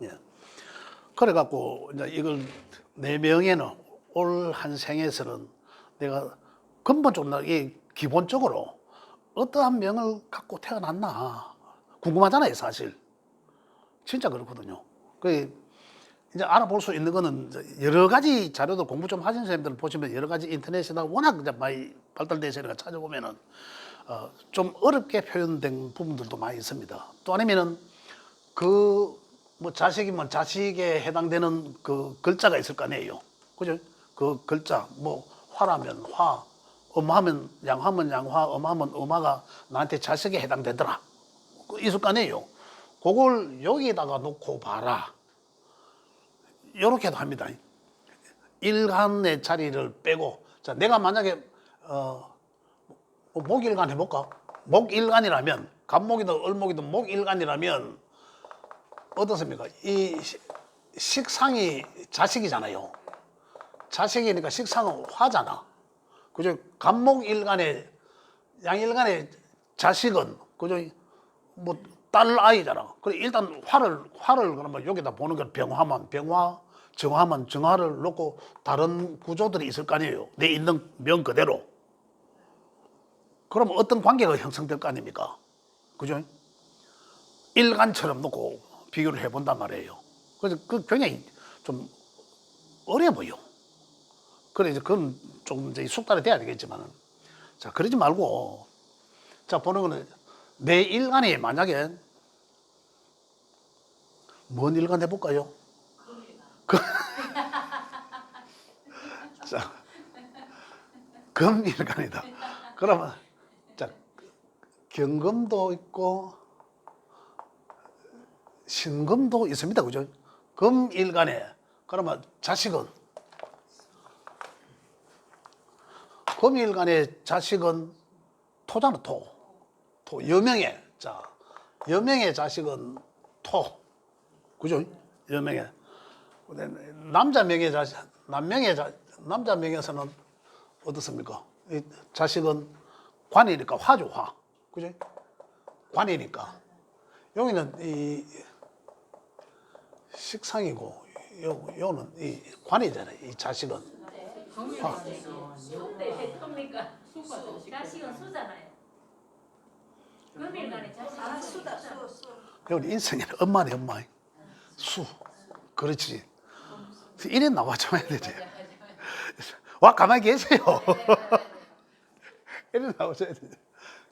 예. 그래갖고 이제 이걸 내 명예는 올 한 생에서는 내가 근본적으로 이 기본적으로 어떠한 명을 갖고 태어났나 궁금하잖아요, 사실. 진짜 그렇거든요. 그 이제 알아볼 수 있는 거는 여러 가지 자료도 공부 좀 하신 선생님들 보시면 여러 가지 인터넷이나 워낙 이제 많이 발달돼 있으니까 찾아보면은 좀 어렵게 표현된 부분들도 많이 있습니다. 또 아니면은 그 뭐 자식이면 자식에 해당되는 그 글자가 있을 거 아니에요. 그죠? 그 글자 뭐 화라면 화, 엄하면 양화면 양화, 엄하면 엄화가 나한테 자식에 해당되더라. 있을 거 아니에요. 그걸 여기다가 놓고 봐라. 이렇게도 합니다. 일간의 자리를 빼고, 자, 내가 만약에 목일간 해볼까? 목일간이라면 간목이든 을목이든 목일간이라면 어떻습니까? 이 식상이 자식이잖아요. 자식이니까 식상은 화잖아. 그죠? 간목일간의 양일간의 자식은 그죠? 뭐 딸 아이잖아. 그래 일단 화를 그러면 여기다 보는 게 병화만 병화, 정화만 정화를 놓고 다른 구조들이 있을 거 아니에요. 내 있는 명 그대로. 그럼 어떤 관계가 형성될 거 아닙니까? 그죠? 일간처럼 놓고 비교를 해본단 말이에요. 그래서 그 굉장히 좀 어려 보여. 그래 이제 그건 조금 이제 숙달이 돼야 되겠지만은, 자 그러지 말고, 자 보는 거는 내 일간이 만약에 뭔 일간 해볼까요? 자, 금일간이다. 그러면 자 경금도 있고 신금도 있습니다. 그죠? 금일간에 그러면 자식은 금일간의 자식은 토잖아. 토 여명의, 자 여명의 자식은 토, 그죠? 여명의 남자 명의 자식, 남자 명에서는 어떻습니까? 이 자식은 관이니까 화죠, 화, 그죠? 관이니까 여기는 이 식상이고 요는 이 관이잖아요. 이 자식은 화. 수인데 겁니까? 자식은 수잖아요. 금일간에 자식은 수다. 여기 인생에는 엄마네, 엄마. 수. 그렇지. 이래 나와줘야 되지. 와, 가만히 계세요. 이래 나와줘야 되지.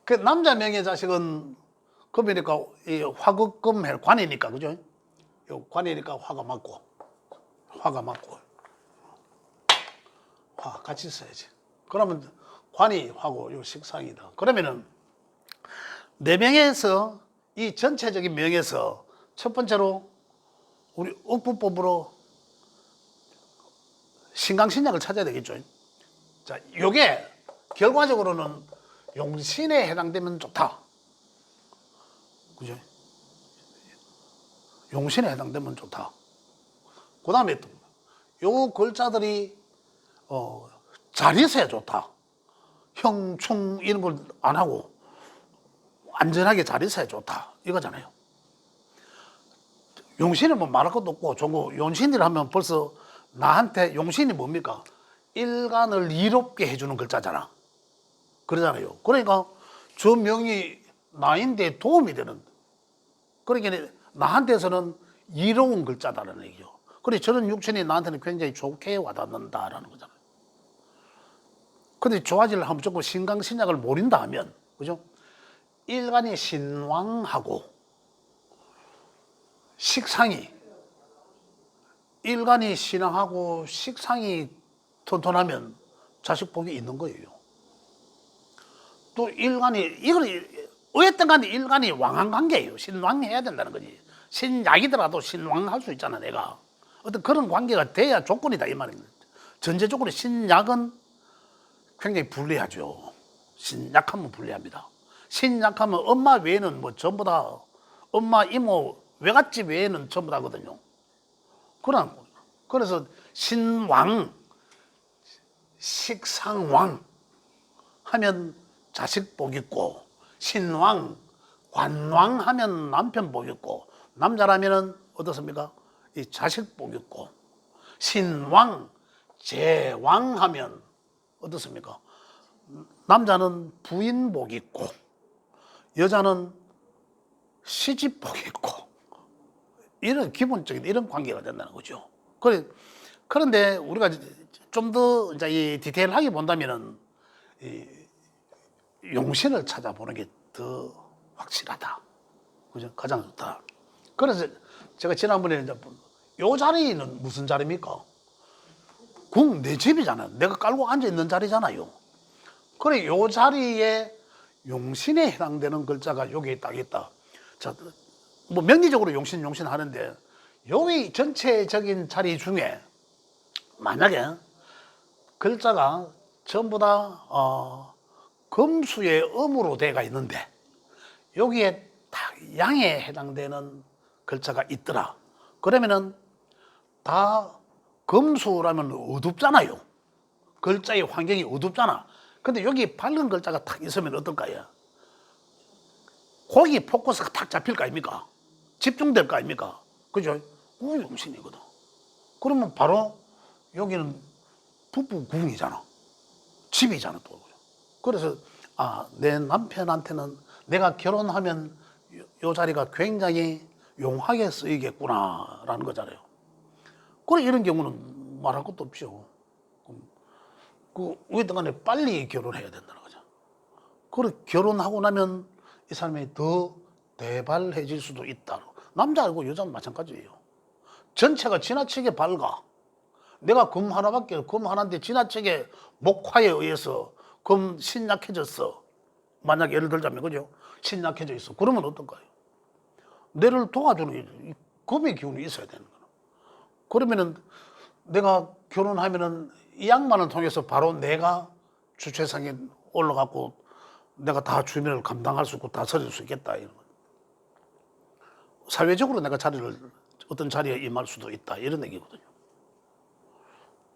그 남자 명의 자식은 금이니까 이 화극금 관이니까, 그죠? 요 관이니까 화가 맞고, 화 같이 써야지. 그러면 관이 화고 요 식상이다. 그러면은 네 명에서 이 전체적인 명에서 첫 번째로 우리 억부법으로 신강신약을 찾아야 되겠죠. 자, 요게 결과적으로는 용신에 해당되면 좋다. 그죠? 용신에 해당되면 좋다. 그 다음에 요 글자들이 잘 있어야 좋다. 형, 충 이런 걸 안 하고 안전하게 잘 있어야 좋다. 이거잖아요. 용신은 뭐 말할 것도 없고, 저거 용신이라 하면 벌써 나한테 용신이 뭡니까? 일간을 이롭게 해주는 글자잖아. 그러잖아요. 그러니까 저 명이 나인데 도움이 되는, 그러니까 나한테서는 이로운 글자다라는 얘기죠. 그래 저런 육신이 나한테는 굉장히 좋게 와닿는다라는 거잖아요. 근데 좋아지려면 무조건 신강신약을 모른다 하면, 그죠? 일간이 신왕하고 식상이, 일간이 신왕하고 식상이 튼튼하면 자식 복이 있는 거예요. 또 일간이, 이걸 어쨌든 간에 일간이 왕한 관계예요. 신왕해야 된다는 거지. 신약이더라도 신왕할 수 있잖아, 내가. 어떤 그런 관계가 돼야 조건이다, 이 말입니다. 전제 조건이 신약은 굉장히 불리하죠. 신약하면 불리합니다. 신약하면 엄마 외에는 뭐 전부 다, 엄마, 이모, 외갓집 외에는 전부 다거든요. 그래서 신왕, 식상왕 하면 자식 복 있고, 신왕, 관왕 하면 남편 복 있고, 남자라면은 어떻습니까? 이 자식복 있고, 신왕, 제왕하면 어떻습니까? 남자는 부인복 있고, 여자는 시집복 있고, 이런 기본적인 이런 관계가 된다는 거죠. 그런데 우리가 좀 더 이제 이 디테일하게 본다면은 이 용신을 찾아보는 게 더 확실하다. 그죠? 가장 좋다. 그래서 제가 지난번에 이제 요 자리는 무슨 자리입니까? 내 집이잖아요. 내가 깔고 앉아 있는 자리잖아요. 그래, 요 자리에 용신에 해당되는 글자가 여기에 딱 있다. 자, 뭐 명리적으로 용신 하는데 여기 전체적인 자리 중에 만약에 글자가 전부 다 금수의 음으로 돼가 있는데 여기에 딱 양에 해당되는 글자가 있더라. 그러면은 다 금수라면 어둡잖아요. 글자의 환경이 어둡잖아. 근데 여기 밝은 글자가 딱 있으면 어떨까요? 거기 포커스가 탁 잡힐 거 아닙니까? 집중될 거 아닙니까? 그죠? 용신이거든. 그러면 바로 여기는 부부궁이잖아. 집이잖아, 또. 그래서, 내 남편한테는 내가 결혼하면 요 자리가 굉장히 용하게 쓰이겠구나라는 거잖아요. 그래, 이런 경우는 말할 것도 없죠. 어쨌든 간에 빨리 결혼해야 된다는 거죠. 그래, 결혼하고 나면 이 사람이 더 대발해질 수도 있다. 남자하고 여자는 마찬가지예요. 전체가 지나치게 밝아. 내가 금 하나인데 지나치게 목화에 의해서 금 신약해졌어. 만약 예를 들자면, 그죠? 신약해져 있어. 그러면 어떨까요? 내를 도와주는 금의 기운이 있어야 되는 거야. 그러면은 내가 결혼하면은 이 양반을 통해서 바로 내가 주최상에 올라가고 내가 다 주민을 감당할 수 있고 다 서릴 수 있겠다. 이런 거. 사회적으로 내가 어떤 자리에 임할 수도 있다. 이런 얘기거든요.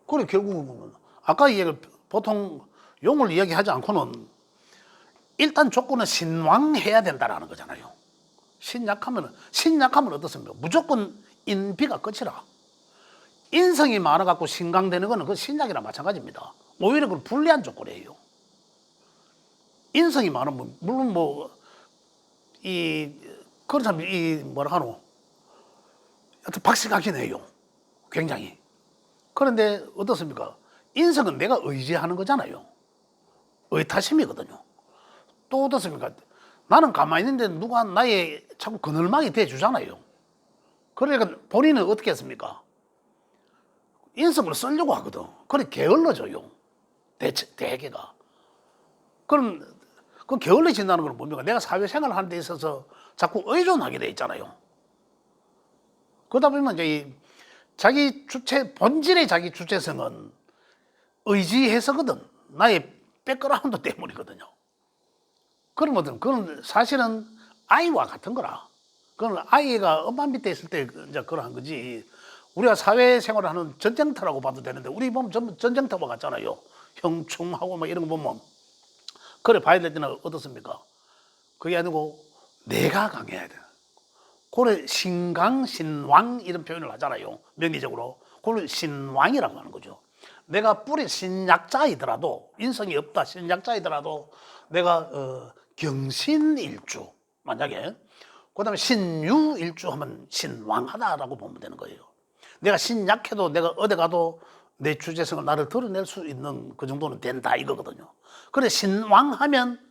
그래, 결국은 아까 이 얘기를 보통 용을 이야기하지 않고는 일단 조건은 신왕해야 된다라는 거잖아요. 신약하면 어떻습니까? 무조건 인비가 끝이라. 인성이 많아갖고 신강되는 거는 그 신약이랑 마찬가지입니다. 오히려 그건 불리한 조건이에요. 인성이 많으면, 물론 그렇다면 뭐라 하노? 하여튼 박식하긴 해요. 굉장히. 그런데 어떻습니까? 인성은 내가 의지하는 거잖아요. 의타심이거든요. 또 어떻습니까? 나는 가만히 있는데 누가 나의 자꾸 그늘막이 돼주잖아요. 그러니까 본인은 어떻게 했습니까? 인성을 쓰려고 하거든. 그래, 게을러져요. 대개가. 그럼, 게을러진다는 건 뭡니까? 내가 사회생활 하는 데 있어서 자꾸 의존하게 돼 있잖아요. 그러다 보면 이제 본질의 자기 주체성은 의지해서거든. 나의 백그라운드 때문이거든요. 그러면 그건 사실은 아이와 같은 거라. 그건 아이가 엄마 밑에 있을 때 이제 그러한 거지. 우리가 사회생활을 하는 전쟁터라고 봐도 되는데 우리 보면 전부 전쟁터와 같잖아요. 형충하고 막 이런 거 보면. 그래 봐야 될 때는 어떻습니까? 그게 아니고 내가 강해야 돼. 그래 신강, 신왕 이런 표현을 하잖아요. 명리적으로. 그걸 신왕이라고 하는 거죠. 내가 뿌리 신약자이더라도 인성이 없다 신약자이더라도 내가 경신일주 만약에 그다음에 신유일주 하면 신왕하다라고 보면 되는 거예요. 내가 신약해도 내가 어디 가도 내 주제성을 나를 드러낼 수 있는 그 정도는 된다 이거거든요. 그래 신왕하면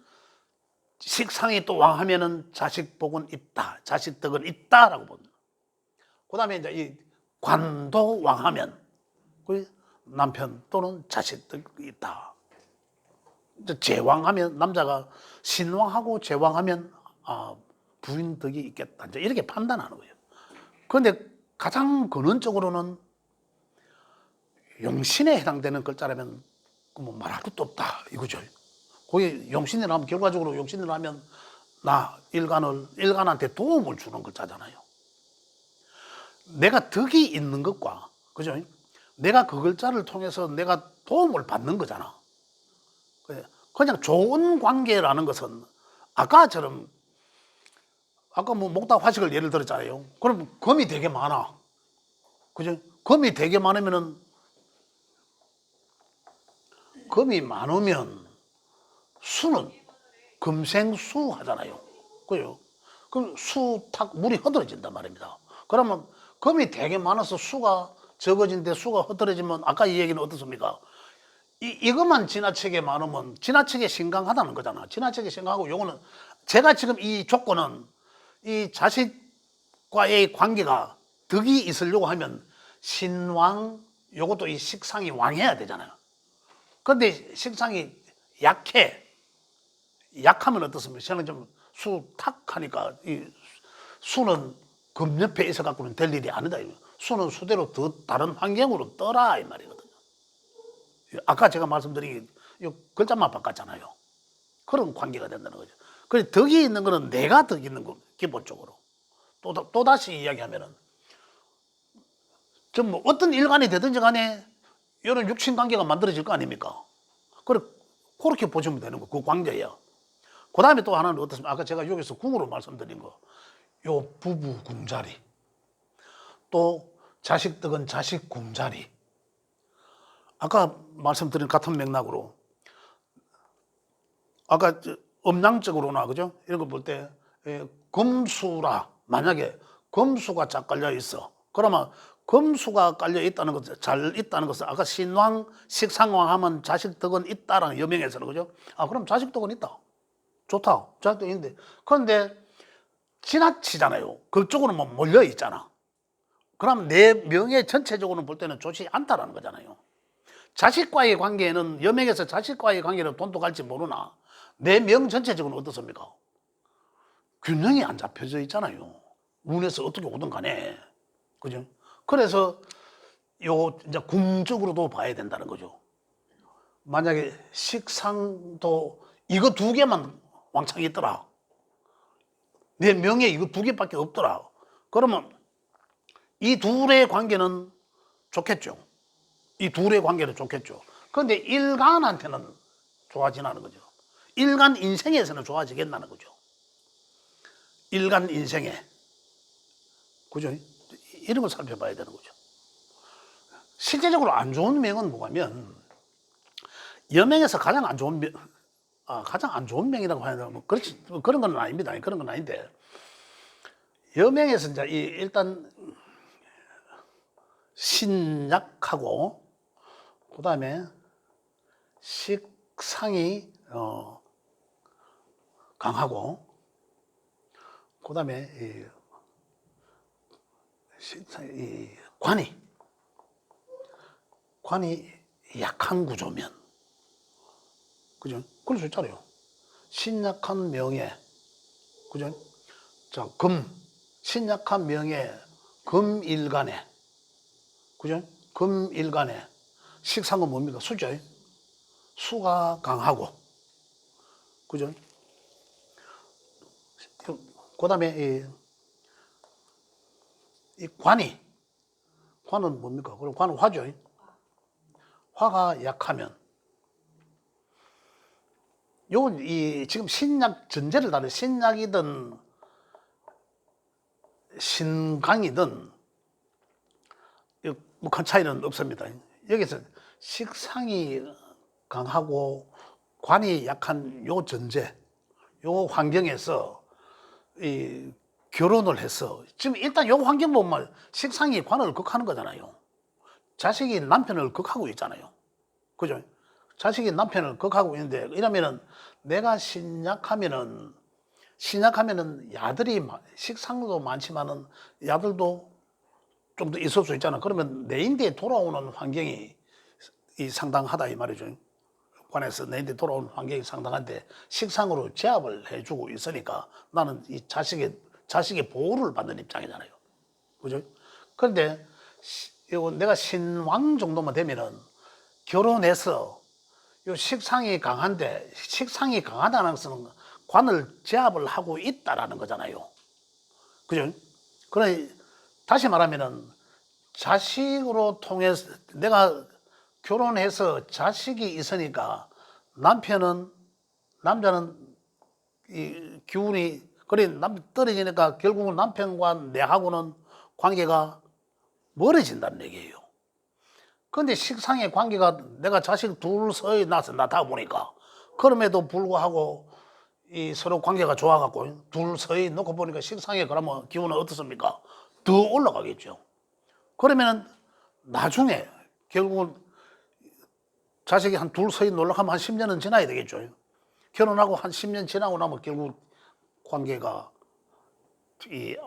식상이 또 왕하면은 자식복은 있다, 자식덕은 있다라고 봅니다. 그다음에 이제 이 관도 왕하면 그 남편 또는 자식덕이 있다. 제왕하면 남자가 신왕하고 제왕하면 부인덕이 있겠다. 이제 이렇게 판단하는 거예요. 그런데 가장 근원적으로는 용신에 해당되는 글자라면 뭐 말할 것도 없다 이거죠. 거기 용신이라면 결과적으로 용신이라면 일간한테 도움을 주는 글자잖아요. 내가 덕이 있는 것과 그죠? 내가 그 글자를 통해서 내가 도움을 받는 거잖아. 그냥 좋은 관계라는 것은 아까처럼 아까 뭐 목탁 화식을 예를 들었잖아요. 그럼 금이 되게 많아. 그죠? 금이 되게 많으면은 금이 많으면 수는 금생수 하잖아요. 그죠? 그럼 수탁 물이 흐드러진단 말입니다. 그러면 금이 되게 많아서 수가 적어진데 수가 흐드러지면 아까 이 얘기는 어떻습니까? 이것만 지나치게 많으면 지나치게 심각하다는 거잖아. 지나치게 심각하고 요거는 제가 지금 이 조건은 이 자식과의 관계가 덕이 있으려고 하면 신왕 요것도 이 식상이 왕해야 되잖아요. 그런데 식상이 약해. 약하면 어떻습니까? 저는 좀 수탁하니까 이 수는 금 옆에 있어 갖고는 될 일이 아니다. 수는 수대로 더 다른 환경으로 떠라 이 말이거든요. 아까 제가 말씀드린 이 글자만 바꿨잖아요. 그런 관계가 된다는 거죠. 그래서 덕이 있는 거는 내가 덕이 있는 거 기본적으로. 또 다시 이야기하면은 좀 뭐 어떤 일간이 되든지 간에 이런 육친 관계가 만들어질 거 아닙니까? 그렇게 보시면 되는 거. 그 관계예요. 그 다음에 또 하나는 어떻습니까? 아까 제가 여기서 궁으로 말씀드린 거. 요 부부 궁자리. 또 자식 덕은 자식 궁자리. 아까 말씀드린 같은 맥락으로 아까 음양적으로나 그죠? 이런 거 볼 때 금수라 만약에 금수가 쫙 깔려 있어. 그러면 금수가 깔려 있다는 것, 잘 있다는 것은 아까 신왕, 식상왕 하면 자식 덕은 있다라는 여명에서는 그죠? 아 그럼 자식 덕은 있다. 좋다. 자식 덕은 있는데 그런데 지나치잖아요. 그쪽으로 뭐 몰려 있잖아. 그럼 내 명예 전체적으로는 볼 때는 좋지 않다라는 거잖아요. 자식과의 관계는 여명에서 자식과의 관계는 돈도 갈지 모르나 내 명 전체적으로는 어떻습니까? 균형이 안 잡혀져 있잖아요. 운에서 어떻게 오든 간에. 그죠? 그래서 요 이제 궁적으로도 봐야 된다는 거죠. 만약에 식상도 이거 두 개만 왕창 있더라. 내 명예 이거 두 개밖에 없더라. 그러면 이 둘의 관계는 좋겠죠. 이 둘의 관계는 좋겠죠. 그런데 일간한테는 좋아지는 거죠. 일간 인생에서는 좋아지겠다는 거죠. 일간 인생에. 그죠? 이런 걸 살펴봐야 되는 거죠. 실제적으로 안 좋은 명은 뭐냐면, 여명에서 가장 안 좋은 명, 가장 안 좋은 명이라고 하면, 뭐, 그렇지, 그런 건 아닙니다. 그런 건 아닌데, 여명에서 이제 일단 신약하고, 그 다음에 식상이, 강하고, 그 다음에 관이 약한 구조면, 그죠? 그럴 수 있잖아요. 신약한 명예, 그죠? 자, 신약한 명예, 금일간에, 그죠? 금일간에, 식상은 뭡니까? 수죠? 수가 강하고, 그죠? 그 다음에 이 관은 뭡니까? 그럼 관은 화죠? 화가 약하면, 지금 신약 전제를 다른 신약이든 신강이든 뭐 큰 차이는 없습니다. 여기서 식상이 강하고 관이 약한 요 전제, 요 환경에서 이 결혼을 해서 지금 일단 요 환경 보면 식상이 관을 극하는 거잖아요. 자식이 남편을 극하고 있잖아요. 그죠? 자식이 남편을 극하고 있는데 이러면은 내가 신약하면은 야들이 식상도 많지만은 야들도 좀 더 있을 수 있잖아. 그러면 내인대에 돌아오는 환경이 상당하다 이 말이죠. 관에서 내인대 돌아오는 환경이 상당한데 식상으로 제압을 해주고 있으니까 나는 이 자식의 보호를 받는 입장이잖아요. 그죠? 그런데 내가 신왕 정도만 되면은 결혼해서 요 식상이 강하다는 것은 관을 제압을 하고 있다라는 거잖아요. 그죠? 그래, 다시 말하면은 자식으로 통해서 내가 결혼해서 자식이 있으니까 남자는 이 기운이 그래 떨어지니까 결국은 남편과 내하고는 관계가 멀어진다는 얘기예요. 그런데 식상의 관계가 내가 자식 둘 사이에 나다 보니까 그럼에도 불구하고 이 서로 관계가 좋아갖고 둘 사이 놓고 보니까 식상에 그러면 기분은 어떻습니까? 더 올라가겠죠. 그러면은 나중에 결국은 자식이 한 둘 사이 놀러가면 한 10년은 지나야 되겠죠. 결혼하고 한 10년 지나고 나면 결국 관계가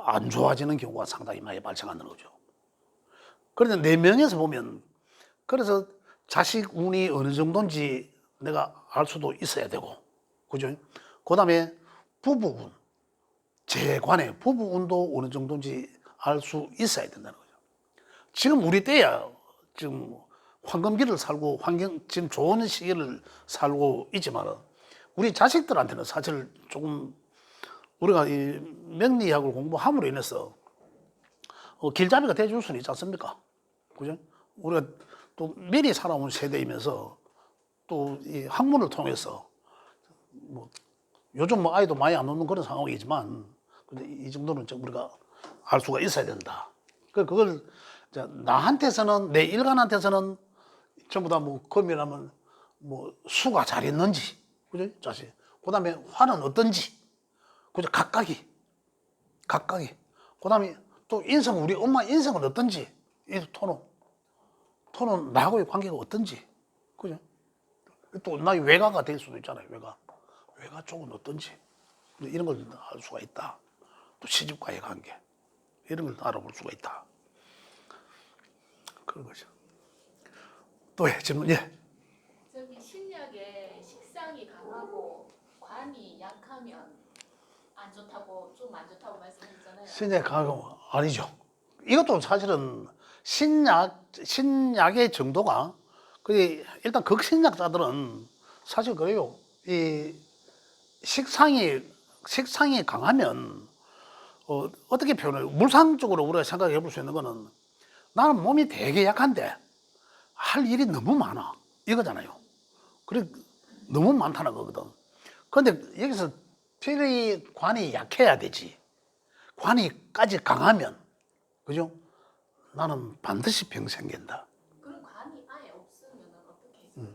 안 좋아지는 경우가 상당히 많이 발생하는 거죠. 그런데 네 명에서 보면 그래서 자식 운이 어느 정도인지 내가 알 수도 있어야 되고, 그죠? 그 다음에 부부운, 재관의 부부운도 어느 정도인지 알 수 있어야 된다는 거죠. 지금 우리 때야 지금 황금기를 살고 지금 좋은 시기를 살고 있지만 우리 자식들한테는 사실 조금 우리가 이 명리학을 공부함으로 인해서 길잡이가 돼줄 수는 있지 않습니까? 그죠? 우리가 또 미리 살아온 세대이면서 또 이 학문을 통해서 뭐 요즘 뭐 아이도 많이 안 오는 그런 상황이지만 근데 이 정도는 우리가 알 수가 있어야 된다. 그걸 나한테서는 내 일간한테서는 전부 다 뭐 금이라면 뭐 수가 잘 있는지, 그죠? 자식. 그다음에 화는 어떤지, 그죠? 각각이. 그다음에 또 인성 우리 엄마 인성은 어떤지, 이 토는 나하고의 관계가 어떤지, 그죠? 또 나의 외가가 될 수도 있잖아요. 외가 쪽은 어떤지 이런 걸 알 수가 있다. 또 시집과의 관계 이런 걸 알아볼 수가 있다. 그런 거죠. 또 질문 예. 저기 신약에 식상이 강하고 관이 약하면 안 좋다고 좀 안 좋다고 말씀하셨잖아요. 신약 강하고 아니죠. 이것도 사실은 신약의 정도가 일단 극신약자들은 사실 그래요. 이 식상이 강하면 어떻게 표현해요? 물상적으로 우리가 생각해 볼 수 있는 거는 나는 몸이 되게 약한데 할 일이 너무 많아 이거잖아요. 그래 너무 많다는 거거든. 그런데 여기서 필히 관이 약해야 되지. 관이까지 강하면 그죠? 나는 반드시 병 생긴다. 그럼 관이 아예 없으면 어떻게 해요?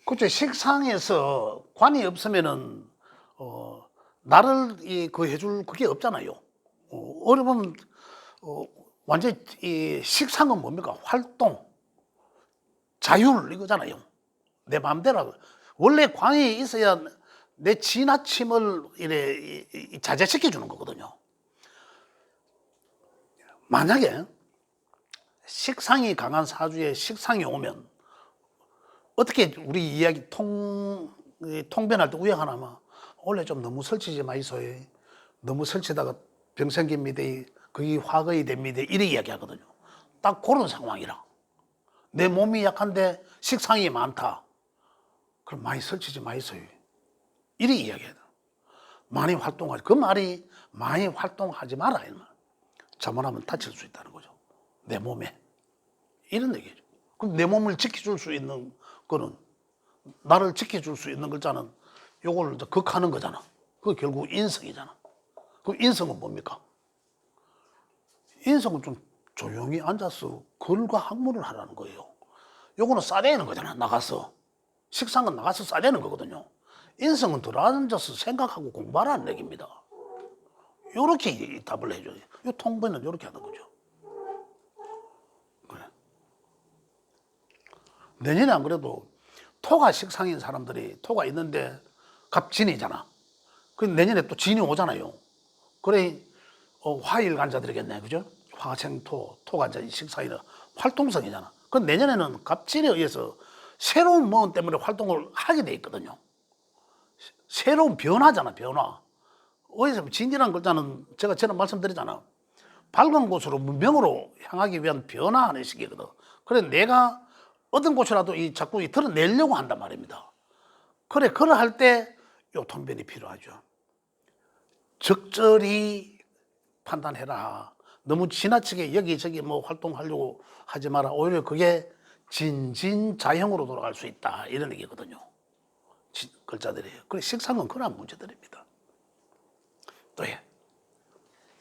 그렇죠. 식상에서 관이 없으면은 나를 그 해줄 그게 없잖아요. 어려면 완전 이 식상은 뭡니까? 활동, 자율 이거잖아요. 내 마음대로 원래 관이 있어야 내 지나침을 이래 자제시켜 주는 거거든요. 만약에 식상이 강한 사주에 식상이 오면 어떻게 우리 이야기 통변할 때 우연하나마 원래 좀 너무 설치지 마이소요. 너무 설치다가 병 생깁니다. 그게 화거이 됩니다. 이렇게 이야기하거든요. 딱 그런 상황이라. 내 몸이 약한데 식상이 많다. 그럼 많이 설치지 마이소요. 이렇게 이야기해요. 많이 활동하지. 그 말이 많이 활동하지 마라. 잘못하면 다칠 수 있다는 거죠. 내 몸에. 이런 얘기죠. 그럼 내 몸을 지켜줄 수 있는 거는 나를 지켜줄 수 있는 글자는 요걸 극하는 거잖아. 그게 결국 인성이잖아. 그 인성은 뭡니까? 인성은 좀 조용히 앉아서 글과 학문을 하라는 거예요. 요거는 싸대는 거잖아. 나가서. 식상은 나가서 싸대는 거거든요. 인성은 들어앉아서 생각하고 공부하라는 얘기입니다. 요렇게 답을 해줘요. 요 통보는 요렇게 하는 거죠. 그래. 내년에 안 그래도 토가 식상인 사람들이 토가 있는데 갑진이잖아. 그 내년에 또 진이 오잖아요. 그래 화일 간자들이겠네, 그죠? 화생토, 토간자 식상이는 활동성이잖아. 그 내년에는 갑진에 의해서 새로운 뭐 때문에 활동을 하게 돼 있거든요. 새로운 변화잖아, 변화. 어디서 진이라는 글자는 제가 전에 말씀드렸잖아. 밝은 곳으로 문명으로 향하기 위한 변화하는 시기거든. 그래 내가 어떤 곳이라도 자꾸 드러내려고 한단 말입니다. 그래 그럴 때 요 통변이 필요하죠. 적절히 판단해라. 너무 지나치게 여기저기 뭐 활동하려고 하지 마라. 오히려 그게 진진자형으로 돌아갈 수 있다. 이런 얘기거든요. 글자들이에요. 그래 식상은 그런 문제들입니다. 또 해.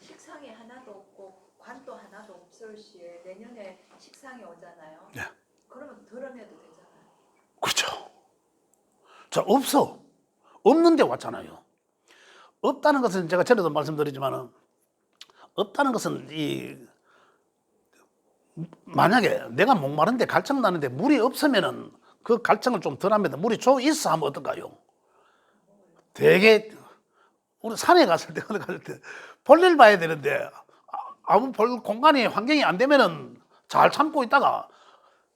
식상이 하나도 없고 관도 하나도 없을 시에 내년에 식상이 오잖아요. 네. 그러면 덜어내도 되잖아요. 그렇죠. 자, 없어. 없는데 왔잖아요. 없다는 것은 제가 전에도 말씀드리지만은 없다는 것은 만약에 내가 목마른데 갈증 나는데 물이 없으면은 그 갈증을 좀 덜합니다. 물이 좀 있어 하면 어떨까요? 되게 우리 산에 갔을 때, 어디 갔을 때 볼일 봐야 되는데 아무 볼 공간이 환경이 안 되면은 잘 참고 있다가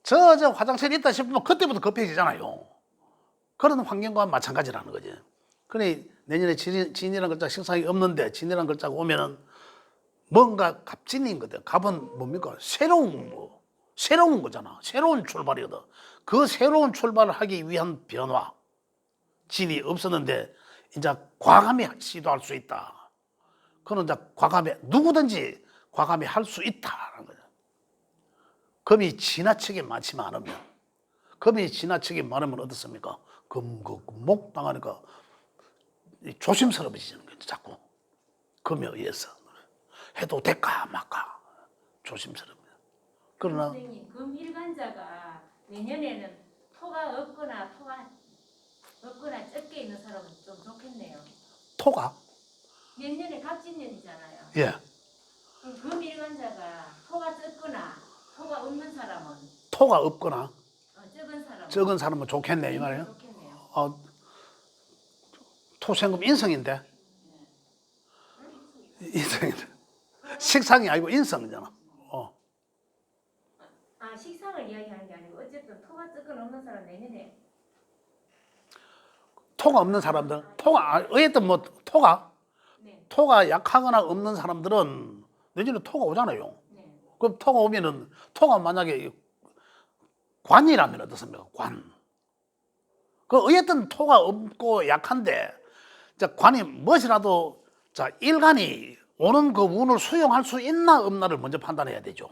저 화장실이 있다 싶으면 그때부터 급해지잖아요. 그런 환경과 마찬가지라는 거지. 그러니 내년에 진이라는 글자 식상이 없는데 진이라는 글자가 오면은 뭔가 갑진인 거든. 갑은 뭡니까? 새로운 거잖아. 새로운 출발이거든. 그 새로운 출발을 하기 위한 변화. 진이 없었는데 이제 과감히 시도할 수 있다. 그는 이제 누구든지 과감히 할 수 있다라는 거죠. 금이 지나치게 많지만 않으면, 금이 지나치게 많으면 어떻습니까? 목 당하니까 조심스러워지는 거죠. 자꾸 금에 의해서 해도 될까 말까 조심스럽니다. 그러나 선생님, 금일간자가 내년에는 토가 없거나 적게 있는 사람은 좀 좋겠네요. 토가 내년에 갑진년이잖아요. 예 그럼 금일간자가 토가 적거나 토가 없는 사람은 토가 없거나 적은 사람은 사람은 좋겠네 이 말이에요. 좋겠네요. 토생금 인성인데 인성인데 식상이 아니고 인성이잖아. 아, 식상을 이야기하는 게 아니고 어쨌든 토가 적거나 없는 사람 내년에 토가 없는 사람들 어쨌든 뭐 네, 토가 약하거나 없는 사람들은 내년에 토가 오잖아요. 네. 그럼 토가 오면은 토가 만약에 관이라면 어떻습니까? 관. 그 어쨌든 토가 없고 약한데 자 관이 무엇이라도 자 일간이 오는 그 운을 수용할 수 있나 없나를 먼저 판단해야 되죠.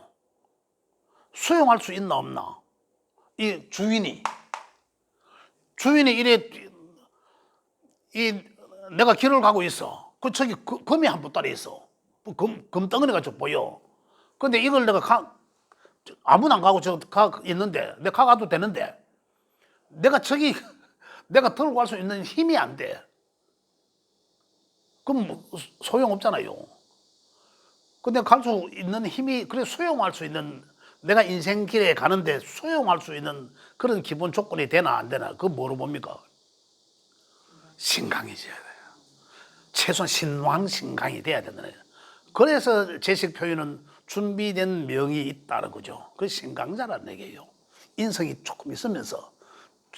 수용할 수 있나 없나. 이 주인이 이래 내가 길을 가고 있어. 그 저기 금이 한 보따리 있어. 금덩어리가 좀 보여. 근데 이걸 내가 아무나 안 가고 있는데 내가 가도 되는데 내가 내가 들고 갈 수 있는 힘이 안 돼. 그럼 소용없잖아요. 근데 갈 수 있는 힘이 그래 수용할 수 있는 내가 인생길에 가는데 수용할 수 있는 그런 기본 조건이 되나 안 되나 그거 뭐로 봅니까? 신강이져야 돼요. 최소한 신왕신강이 돼야 된다는 거예요. 그래서 제식 표현은 준비된 명이 있다는 거죠. 그 신강자라는 얘기예요. 인성이 조금 있으면서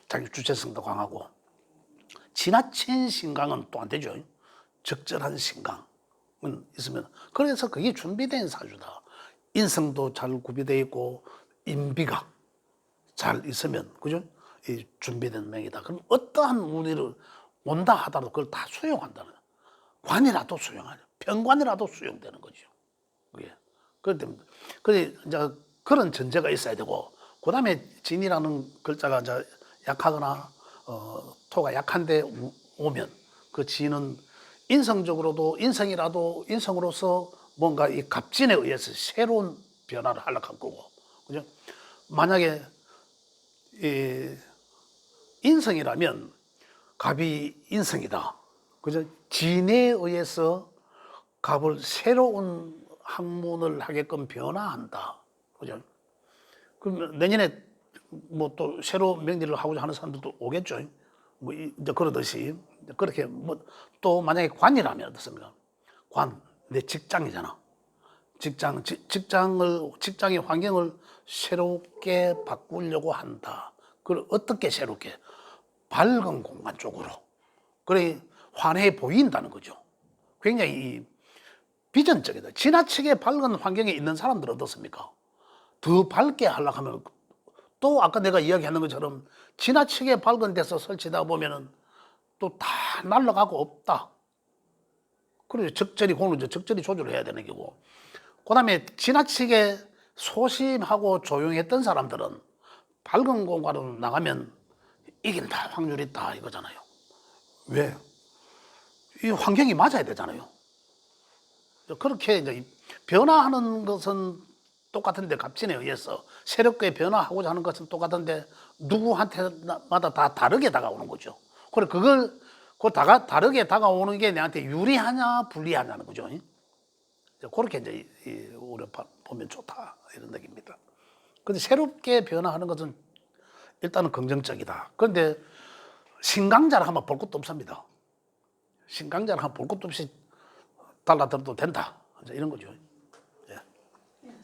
자기 주체성도 강하고 지나친 신강은 또 안 되죠. 적절한 신강은 있으면 그래서 그게 준비된 사주다. 인성도 잘 구비되어 있고 인비가 잘 있으면 그죠? 이 준비된 명이다. 그럼 어떠한 운이 온다 하더라도 그걸 다 수용한다는 거예요. 관이라도 수용하죠. 병관이라도 수용되는 거죠. 그게. 그렇기 때문에 이제 그런 전제가 있어야 되고 그다음에 진이라는 글자가 이제 약하거나 토가 약한데 오면 그 진은 인성적으로도 인성으로서 뭔가 이 갑진에 의해서 새로운 변화를 하려고 할 거고 그죠? 만약에 이 인성이라면 갑이 인성이다. 그죠? 진에 의해서 갑을 새로운 학문을 하게끔 변화한다. 그죠? 그럼 내년에 뭐 또 새로 명리를 하고자 하는 사람들도 오겠죠. 뭐 이제 그러듯이 그렇게 뭐 또 만약에 관이라면 어떻습니까? 관, 내 직장이잖아. 직장의 환경을 새롭게 바꾸려고 한다. 그걸 어떻게 새롭게? 밝은 공간 쪽으로. 그래 환해 보인다는 거죠. 굉장히 비전적이다. 지나치게 밝은 환경에 있는 사람들은 어떻습니까? 더 밝게 하려고 하면 또 아까 내가 이야기하는 것처럼 지나치게 밝은 데서 설치다 보면은 또 다 날아가고 없다. 그래서 적절히 조절을 해야 되는 거고. 그 다음에 지나치게 소심하고 조용했던 사람들은 밝은 공간으로 나가면 이긴다 확률이 있다 이거잖아요. 왜? 이 환경이 맞아야 되잖아요. 그렇게 이제 변화하는 것은 똑같은데 값진에 의해서 새롭게 변화하고자 하는 것은 똑같은데 누구한테마다 다 다르게 다가오는 거죠. 그래 그걸 다르게 다가오는 게 내한테 유리하냐 불리하냐는 거죠. 그렇게 이제 우리가 보면 좋다 이런 얘기입니다. 근데 새롭게 변화하는 것은 일단은 긍정적이다. 그런데 신강자를 한번 볼 것도 없습니다. 신강자를 한번 볼 것도 없이 달라들어도 된다. 이제 이런 거죠.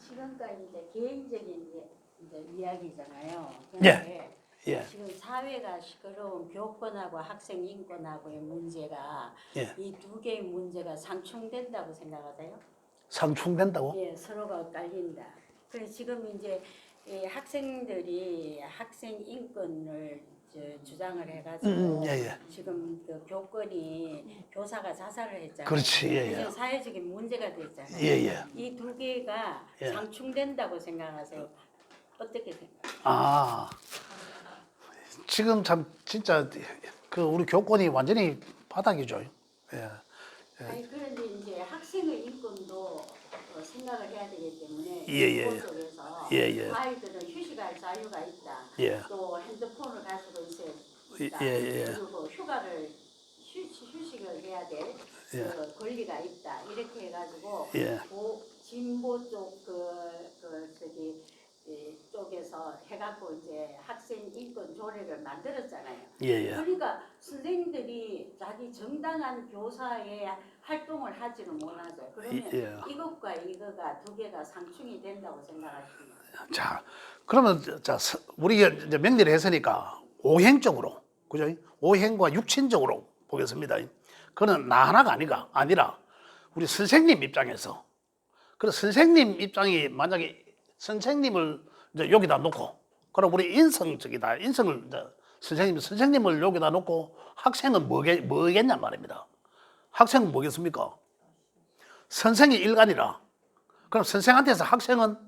지금까지 이제 개인적인 이제 이야기잖아요. 예. 예. 지금 사회가 시끄러운 교권하고 학생 인권하고의 문제가 예. 이 두 개의 문제가 상충된다고 생각하세요? 상충된다고? 예, 서로가 깔린다. 그래서 지금 이제 이 학생들이 학생 인권을 주장을 해가지고 예, 예. 지금 그 교권이 교사가 자살을 했잖아요. 그렇지, 예, 예. 지금 사회적인 문제가 됐잖아요. 예, 예. 이 두 개가 예. 상충된다고 생각하세요? 어떻게 생각하세요? 아, 지금 참 진짜 그 우리 교권이 완전히 바닥이죠. 예. 아니 그런데 이제 학생의 인권도 생각을 해야 되기 때문에 예, 예. 그 속에서 예, 예. 아이들은 휴식할 자유가 있다. 예. 또 핸드폰을 가지고 있어야 예, 있다. 예. 그리고 휴가를 휴식을 해야 될 예. 그 권리가 있다. 이렇게 해가지고 예. 진보 쪽 저기 쪽에서 해갖고 이제 학생 인권 조례를 만들었잖아요. 예, 예. 그러니까 선생님들이 자기 정당한 교사의 활동을 하지는 못하죠. 그러면 예. 이것과 이거가 두 개가 상충이 된다고 생각하십니까? 자, 그러면 우리가 이제 명리를 했으니까 오행적으로, 그죠? 오행과 육친적으로 보겠습니다. 그는 나 하나가 아니라 우리 선생님 입장에서, 그래서 선생님 입장이 만약에 선생님을 이제 여기다 놓고, 그럼 우리 인성적이다. 인성을 이제 선생님을 여기다 놓고 학생은 뭐겠냐 말입니다. 학생은 뭐겠습니까? 선생이 일간이라. 그럼 선생한테서 학생은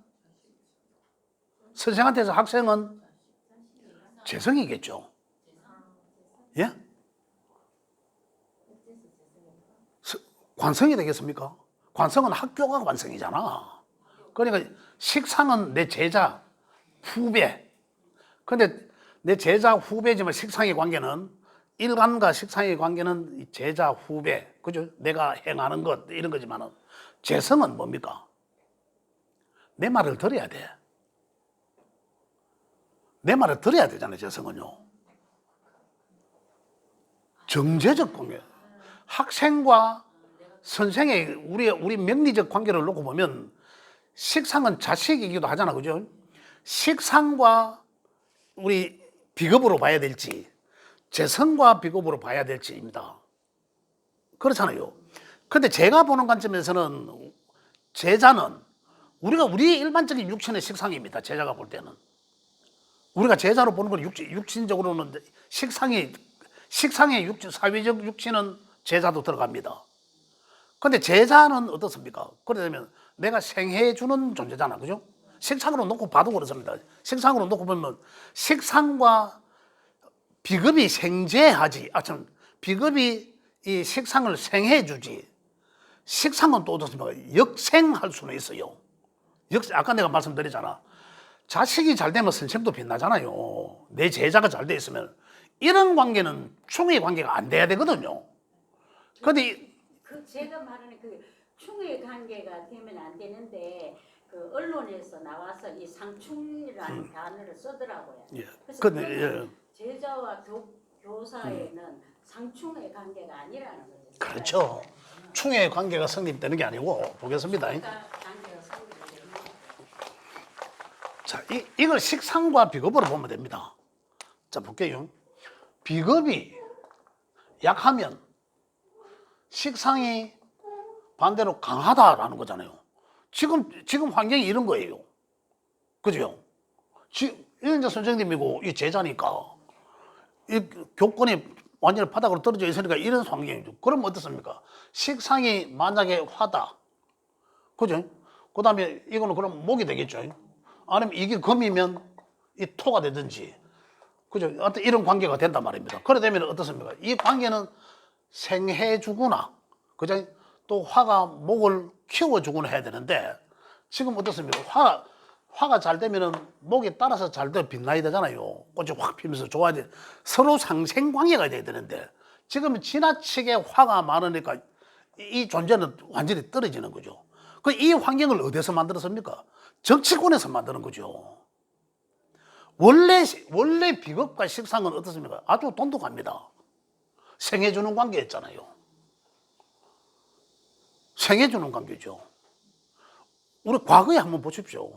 재성이겠죠. 예? 관성이 되겠습니까? 관성은 학교가 관성이잖아. 그러니까 식상은 내 제자, 후배. 근데 내 제자, 후배지만 식상의 관계는 일간과 식상의 관계는 제자, 후배. 그죠? 내가 행하는 것 이런 거지만은 재성은 뭡니까? 내 말을 들어야 돼. 내 말을 들어야 되잖아요, 재성은요. 정제적 관계. 학생과 선생의 우리 명리적 관계를 놓고 보면 식상은 자식이기도 하잖아, 그죠? 식상과 우리 비겁으로 봐야 될지, 재성과 비겁으로 봐야 될지입니다. 그렇잖아요. 근데 제가 보는 관점에서는 제자는 우리 일반적인 육신의 식상입니다. 제자가 볼 때는. 우리가 제자로 보는 건 육신적으로는 식상의 육신, 사회적 육신은 제자도 들어갑니다. 근데 제자는 어떻습니까? 그러면 내가 생해주는 존재잖아. 그죠? 식상으로 놓고 봐도 그렇습니다. 식상으로 놓고 보면 식상과 비겁이 생재하지. 비겁이 이 식상을 생해주지. 식상은 또 어떻습니까? 역생할 수는 있어요. 아까 내가 말씀드리잖아. 자식이 잘 되면 선생도 빛나잖아요. 내 제자가 잘 돼 있으면. 이런 관계는 충의 관계가 안 돼야 되거든요. 근데 제가 말하는 그 충의 관계가 되면 안 되는데 그 언론에서 나와서 이 상충이라는 단어를 쓰더라고요. 예. 그래서 근데 제자와 교사에는 상충의 관계가 아니라는 거죠. 그렇죠. 충의 관계가 성립되는 게 아니고 보겠습니다. 관계가 성립되는 자, 이걸 식상과 비겁으로 보면 됩니다. 자, 볼게요. 비겁이 약하면 식상이 반대로 강하다라는 거잖아요. 지금 환경이 이런 거예요. 그죠? 이제 선생님이고 이 제자니까 이 교권이 완전히 바닥으로 떨어져 있으니까 이런 환경이죠. 그럼 어떻습니까? 식상이 만약에 화다. 그죠? 그 다음에 이거는 그럼 목이 되겠죠. 아니면 이게 금이면 이 토가 되든지. 그죠? 어떤 이런 관계가 된단 말입니다. 그래 되면 어떻습니까? 이 관계는 생해주구나. 그죠? 또 화가 목을 키워주곤 해야 되는데 지금 어떻습니까? 화가 잘 되면은 목에 따라서 잘 돼 빛나야 되잖아요. 꽃이 확 피면서 좋아야 돼. 서로 상생관계가 돼야 되는데 지금 지나치게 화가 많으니까 이 존재는 완전히 떨어지는 거죠. 그 이 환경을 어디서 만들었습니까? 정치권에서 만드는 거죠. 원래 비겁과 식상은 어떻습니까? 아주 돈독합니다. 생해주는 관계였잖아요. 생해주는 관계죠. 우리 과거에 한번 보십시오.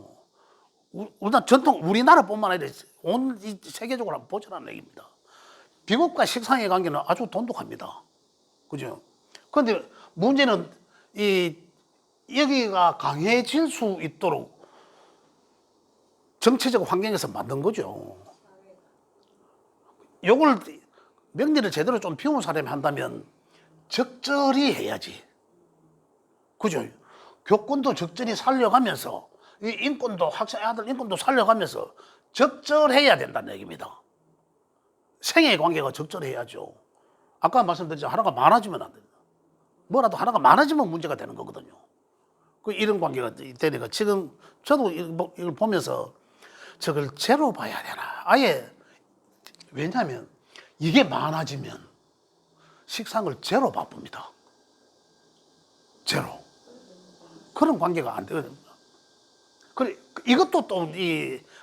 우리나라 전통, 우리나라뿐만 아니라 온 세계적으로 한번 보자는 얘기입니다. 비겁과 식상의 관계는 아주 돈독합니다. 그죠? 그런데 문제는 여기가 강해질 수 있도록 정치적 환경에서 만든 거죠. 요걸 명리를 제대로 좀 배운 사람이 한다면 적절히 해야지. 그죠? 교권도 적절히 살려가면서 이 인권도 아들 인권도 살려가면서 적절해야 된다는 얘기입니다. 생애의 관계가 적절해야죠. 아까 말씀드렸죠. 하나가 많아지면 안 됩니다. 뭐라도 하나가 많아지면 문제가 되는 거거든요. 이런 관계가 되니까 지금 저도 이걸 보면서 저걸 제로 봐야 되나. 아예 왜냐하면 이게 많아지면 식상을 제로 바쁩니다. 제로. 그런 관계가 안 되거든요. 그래, 이것도 또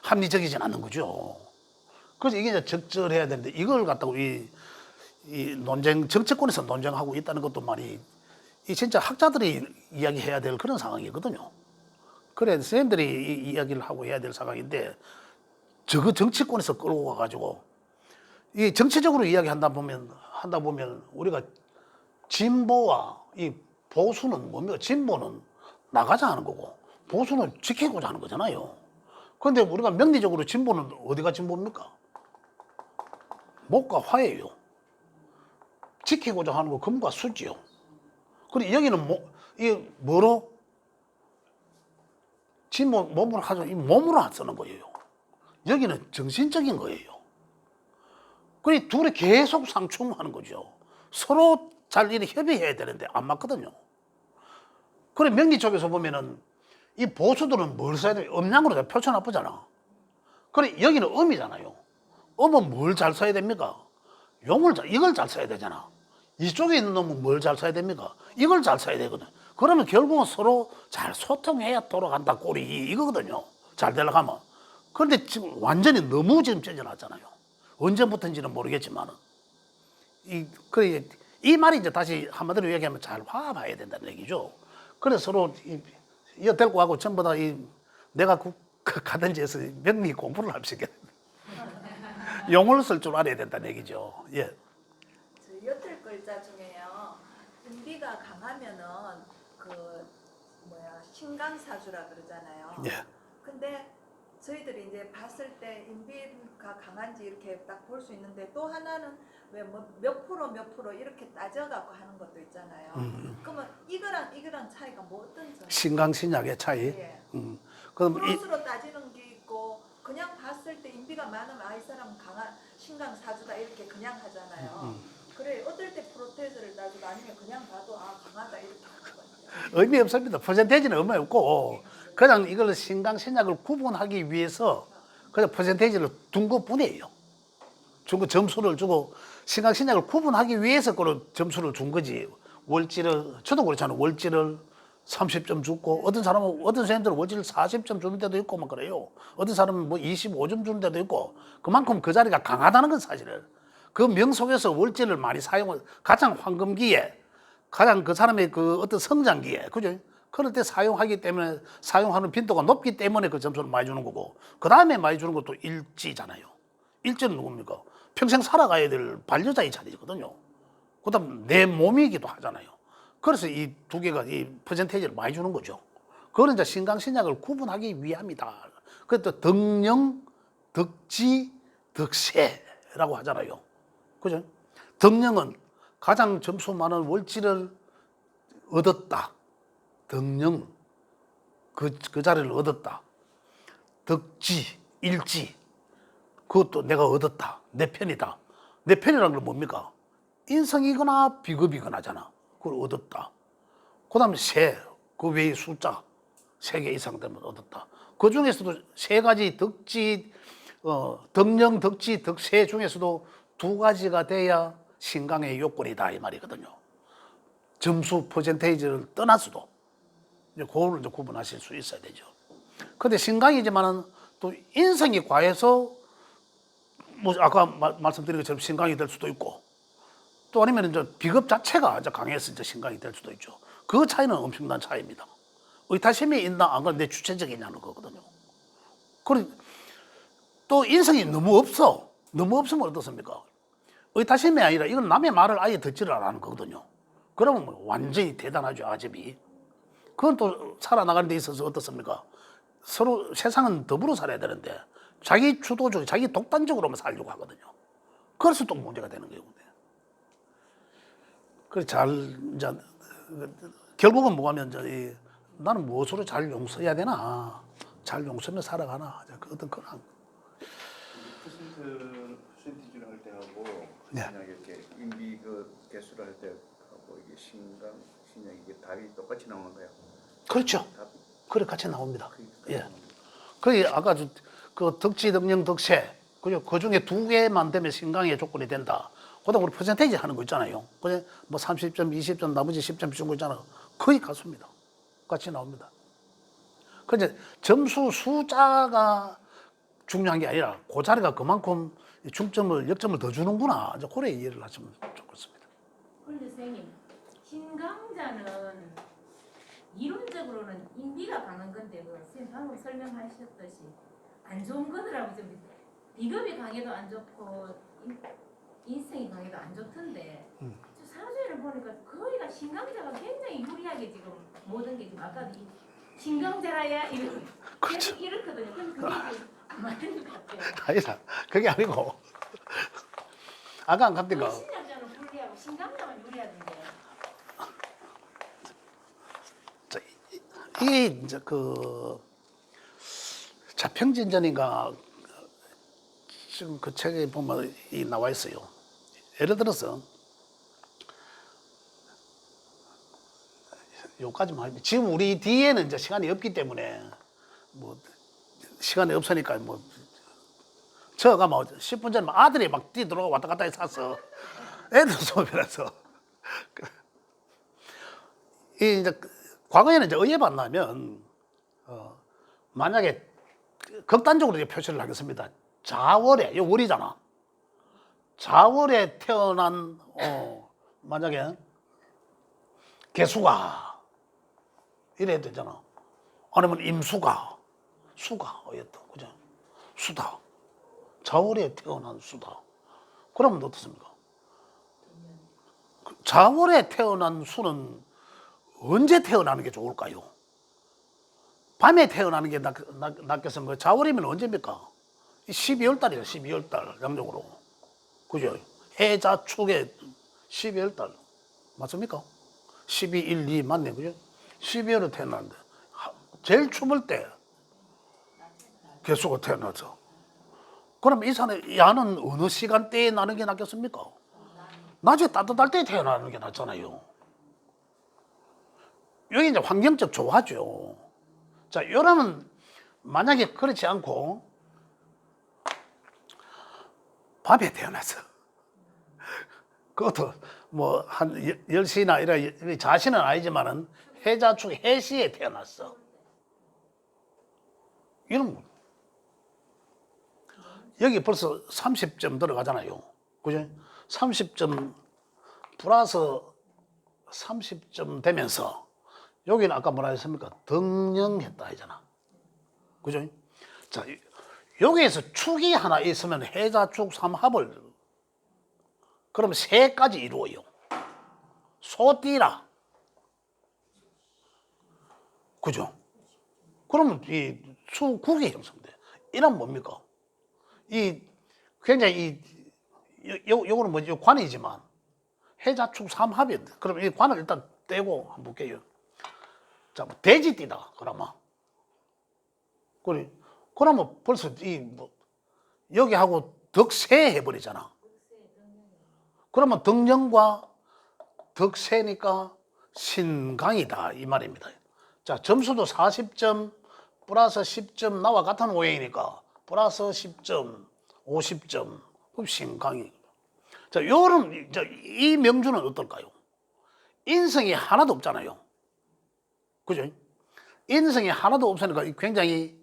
합리적이진 않는 거죠. 그래서 이게 이제 적절해야 되는데 이걸 갖다가 이 논쟁, 정치권에서 논쟁하고 있다는 것도 많이 진짜 학자들이 이야기해야 될 그런 상황이거든요. 그래, 선생님들이 이야기를 하고 해야 될 상황인데 저거 정치권에서 끌고 와가지고 이 정치적으로 이야기한다 보면 우리가 진보와 이 보수는 뭡니까? 진보는 나가자 하는 거고 보수는 지키고자 하는 거잖아요. 그런데 우리가 명리적으로 진보는 어디가 진보입니까? 목과 화예요. 지키고자 하는 거 금과 수지요. 그리고 여기는 이게 뭐로? 진보 몸으로 하죠. 이 몸으로 쓰는 거예요. 여기는 정신적인 거예요. 그리고 둘이 계속 상충하는 거죠. 서로 잘 협의해야 되는데 안 맞거든요. 그래 명리 쪽에서 보면은 이 보수들은 뭘 써야 돼? 음양으로 표쳐 나쁘잖아. 그래 여기는 음이잖아요. 음은 뭘 잘 써야 됩니까? 이걸 잘 써야 되잖아. 이쪽에 있는 놈은 뭘 잘 써야 됩니까? 이걸 잘 써야 되거든. 그러면 결국은 서로 잘 소통해야 돌아간다 꼴이 이거거든요. 잘 되려고 하면. 그런데 지금 완전히 너무 지금 찢어놨잖아요. 언제부터인지는 모르겠지만은. 이 말이 이제 다시 한마디로 얘기하면 잘 화합해야 된다는 얘기죠. 그래서 서로 이거 데리고 가고 전부 다 내가 가든지 해서 명리 공부를 합시게. 용어를 쓸 줄 알아야 된다는 얘기죠. 예. 저 여덟 글자 중에요. 인비가 강하면은 신강사주라 그러잖아요. 예. 근데 저희들이 이제 봤을 때 인비가 강한지 이렇게 딱 볼 수 있는데 또 하나는 왜 뭐 몇 프로 이렇게 따져갖고 하는 것도 있잖아요. 그러면 이거랑 차이가 뭐 어떤 점이에요? 신강신약의 차이. 예. 그럼 크로스로 따지는 게 있고 그냥 봤을 때 인비가 많으면 이 사람은 강한 신강사주다 이렇게 그냥 하잖아요. 그래 어떨 때 프로테이즈를 따지고 아니면 그냥 봐도 강하다 이렇게 하는 거죠. 의미 없습니다. 퍼센테이지는 의미 없고 그냥 이걸 신강신약을 구분하기 위해서 그냥 퍼센테이지를 둔 것뿐이에요. 점수를 주고 신강신약을 구분하기 위해서 그런 점수를 준 거지. 월지를 저도 그렇잖아요. 월지를 30점 주고 어떤 선생님들은 월지를 40점 주는 데도 있고 막 그래요. 어떤 사람은 뭐 25점 주는 데도 있고 그만큼 그 자리가 강하다는 건 사실은 그 명 속에서 월지를 많이 가장 황금기에 가장 그 사람의 그 어떤 성장기에 그죠? 그럴 때 사용하기 때문에 사용하는 빈도가 높기 때문에 그 점수를 많이 주는 거고 그 다음에 많이 주는 것도 일지잖아요. 일지는 누굽니까? 평생 살아가야 될 반려자의 자리거든요. 그 다음 내 몸이기도 하잖아요. 그래서 이 두 개가 이 퍼센테이지를 많이 주는 거죠. 그거는 이제 신강신약을 구분하기 위함이다. 그래서 덕령, 덕지, 덕세라고 하잖아요. 그죠? 덕령은 가장 점수 많은 월지를 얻었다. 덕령, 그 자리를 얻었다. 덕지, 일지, 그것도 내가 얻었다. 내 편이다. 내 편이라는 건 뭡니까? 인성이거나 비겁이거나잖아. 그걸 얻었다. 그 다음에 세, 그 외의 숫자 3개 이상 되면 얻었다. 그 중에서도 3가지 덕지, 덕령, 덕지, 덕세 중에서도 2가지가 돼야 신강의 요건이다 이 말이거든요. 점수 퍼센테이지를 떠나서도 이제 그거를 이제 구분하실 수 있어야 되죠. 근데 신강이지만은 또 인성이 과해서 뭐 아까 말씀드린 것처럼 신강이 될 수도 있고 또 아니면 이제 비급 자체가 이제 강해서 이제 신강이 될 수도 있죠. 그 차이는 엄청난 차이입니다. 의타심이 있나 안 그러면 내 주체적이냐는 거거든요. 그리고 또 인성이 너무 없어. 너무 없으면 어떻습니까? 의타심이 아니라 이건 남의 말을 아예 듣지를 않는 거거든요. 그러면 뭐 완전히 대단하죠, 아집이. 그건 또 살아나가는 데 있어서 어떻습니까? 서로 세상은 더불어 살아야 되는데 자기 주도적, 자기 독단적으로만 살려고 하거든요. 그래서 또 문제가 되는 거예요. 그래서 이제 결국은 뭐하면 나는 무엇으로 잘 용서해야 되나, 잘 용서하며 살아가나, 그 어떤 그런. 퍼센티지를 할 때하고 네. 그냥 이렇게 인비 그 개수를 할 때하고 이게 신강, 신약 이게 답이 똑같이 나오는 거예요. 그렇죠. 답 그래 같이 나옵니다. 그게 예. 그 아까 그 덕지, 덕령, 덕세, 그죠? 그 중에 2개만 되면 신강의 조건이 된다. 그다음 우리 퍼센테이지 하는 거 있잖아요. 그죠? 뭐 30점, 20점, 나머지 10점 주는 거 있잖아요. 거의 같습니다. 같이 나옵니다. 근데 점수 숫자가 중요한 게 아니라 그 자리가 그만큼 중점을, 역점을 더 주는구나. 이제 그래 이해를 하시면 좋겠습니다. 그런데 선생님, 신강자는 이론적으로는 인비가 강한 건데 그 선생님 방금 설명하셨듯이 안 좋은 거더라고요. 비겁이 강해도 안 좋고 인성이 강해도 안 좋던데 저 사주에를 보니까 거의 다 신강자가 굉장히 유리하게 지금 모든 게 지금 아까도 이 신강자라야 이렇게 그렇죠. 계속 이렇거든요. 근데 그게 지금 안 맞는 것 같아요. 아니다. 그게 아니고 아까 안 갑니까? 신강자는 불리하고 신강자만 유리하던데. 이게 이제 그 자평진전인가 지금 그 책에 보면 이 나와 있어요. 예를 들어서 요까지만 하면 지금 우리 뒤에는 이제 시간이 없기 때문에 뭐 시간이 없으니까 뭐 저가 뭐 10분 전에 막 아들이 막 뛰들어가 왔다 갔다 해서 애들 소변에서 이 이제 과거에는 이제 의에 만나면 만약에 극단적으로 이제 표시를 하겠습니다. 자월에 이 월이잖아. 자월에 태어난 만약에 개수가 이래야 되잖아. 아니면 임수가 수가 어였다, 그죠? 수다. 자월에 태어난 수다. 그러면 어떻습니까? 자월에 태어난 수는 언제 태어나는 게 좋을까요? 밤에 태어나는 게 낫겠습니까? 자월이면 언제입니까? 12월 달이에요. 12월 달 양력으로. 그죠? 해자축에 12월 달 맞습니까? 12, 1, 2 맞네, 그죠? 12월에 태어났는데 제일 추울 때 개수가 태어나서 그럼 이 산에 야는 어느 시간대에 나는 게 낫겠습니까? 낮에 따뜻할 때 태어나는 게 낫잖아요. 여기 이제 환경적 조화죠. 자, 이러면 만약에 그렇지 않고 밤에 태어나서 그것도 뭐 한 10시나 이래 자신은 아니지만은 해자축 해시에 태어났어. 이런 거. 여기 벌써 30점 들어가잖아요. 그죠? 30점 플러스 30점 되면서 여기는 아까 뭐라 했습니까? 덕령했다 하잖아. 그죠? 자, 여기에서 축이 하나 있으면 해자축 삼합을 그럼 3까지 이루어요. 소띠라. 그죠? 그러면 이 수국이 형성돼. 이란 뭡니까? 이 굉장히 요거는 뭐지? 관이지만 해자축 삼합이 그럼 이 관을 일단 떼고 한번 볼게요. 자, 뭐 돼지띠다. 그러면 벌써 여기 하고 덕세 해버리잖아. 그러면 덕령과 덕세니까 신강이다 이 말입니다. 자, 점수도 40점 플러스 10점 나와 같은 오행이니까 플러스 10점, 50점, 그럼 신강이. 자, 요런 이 명주는 어떨까요? 인성이 하나도 없잖아요. 그죠? 인성이 하나도 없으니까 굉장히